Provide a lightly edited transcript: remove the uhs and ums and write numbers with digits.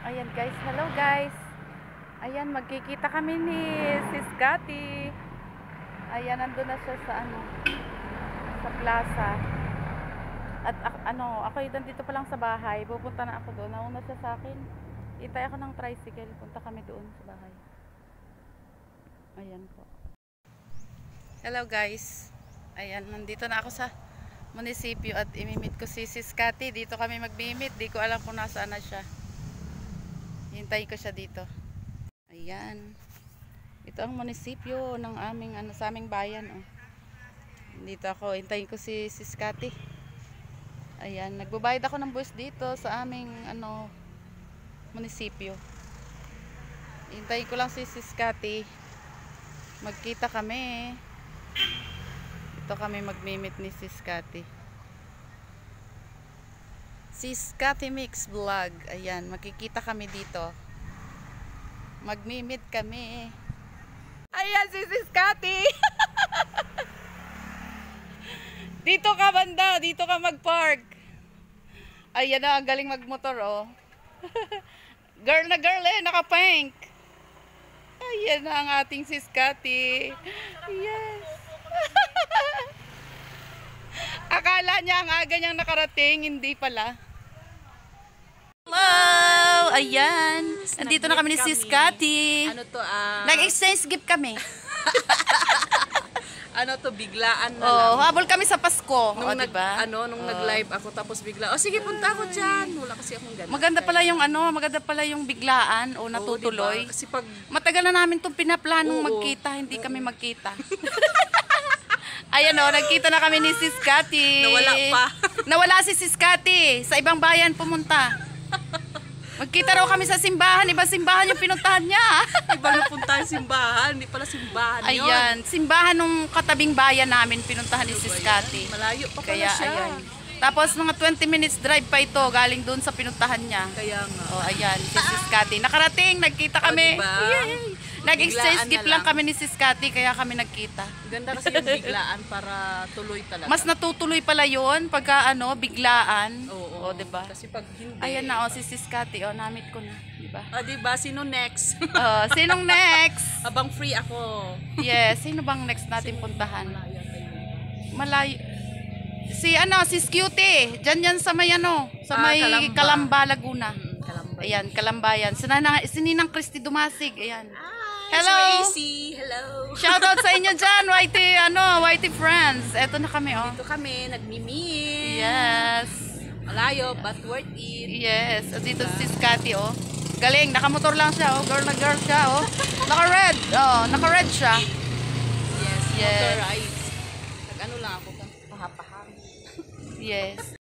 Ayan guys, hello guys. Ayan, magkikita kami ni Sis Cathy. Ayan, nandun na siya sa sa plaza. At ako dito pa lang sa bahay. Pupunta na ako doon. Nauna siya sa akin. Itay ako ng tricycle. Punta kami doon sa bahay. Ayan po. Hello guys. Ayan, nandito na ako sa munisipyo at imimit ko si Sis Cathy. Dito kami magmimit. Di ko alam kung nasaan na siya. Hintayin ko siya dito. Ayan. Ito ang munisipyo ng aming sa aming bayan, oh. Dito ako, hintayin ko si Sis Cathy. Ayan, nagbabayad ako ng bus dito sa aming munisipyo. Hintayin ko lang si Sis Cathy. Magkita kami. Ito kami magmimit ni Sis Cathy. Sis Cathy Mix Vlog. Ayan, makikita kami dito. Magmimit kami. Ayan si Sis Cathy. Dito ka banda, dito ka mag-park. Ayan na, ang galing magmotor, oh. Girl na girl naka-pink. Ayan na ang ating Sis Cathy. Yes. Akala niya ang aga niyang nakarating, hindi pala. Hello! Ayan. Nandito na kami ni Sis Cathy. Ano to? Nag-exchange gift kami. Ano to? Biglaan na lang. Habol kami sa Pasko. Nung diba? nung nag-live ako tapos bigla. Sige, punta ako diyan. Wala kasi akong ganun. Maganda pala yung biglaan o natutuloy. Diba? Kasi pag matagal na namin tong pinaplanong magkita, hindi kami magkita. Ayan, nagkita na kami ni Sis Cathy. Nawala pa. Nawala si Sis Cathy. Sa ibang bayan pumunta. Magkita raw kami sa simbahan. Ibang simbahan yung pinuntahan niya. Ibang napunta yung simbahan. Hindi pala simbahan yun. Ayan. Simbahan nung katabing bayan namin pinuntahan ni Sis Cathy. Malayo pa pala Kaya, siya. ayan. Tapos mga 20 minutes drive pa ito. Galing doon sa pinuntahan niya. Kaya nga. Ayan. Si Sis Cathy. Nakarating. Nagkita kami. Diba? Yay! Nag-exchange gift lang kami ni Sis Cathy. Kaya kami nagkita. Ganda kasi yung biglaan para tuloy talaga. Mas natutuloy pala yun pagka biglaan. Oo. Diba? Kasi pag hindi. Ayan na, si Sis Cathy. Namit ko na. Diba? Diba? Sino next? Sinong next? Abang free ako. Yes. Sino bang next natin puntahan? Malayo. Si Cutie. Diyan yan sa may sa may Calamba, Laguna. Kalamba. Ayan, Kalambayan. Si Ninang Christy Dumasig. Ayan. Hi, Hello. AC. Hello. Shoutout sa inyo dyan, YT friends. Eto na kami, oh. Dito kami, nagmi-meet. Yes. Malayo, but worth it. Yes. At dito si Cathy, oh. Galing, nakamotor lang siya, oh. Girl na girl siya, oh. Naka-red. Naka-red siya. Yes, Yes. motor rides. Nag-ano lang ako, pahapahang. Yes.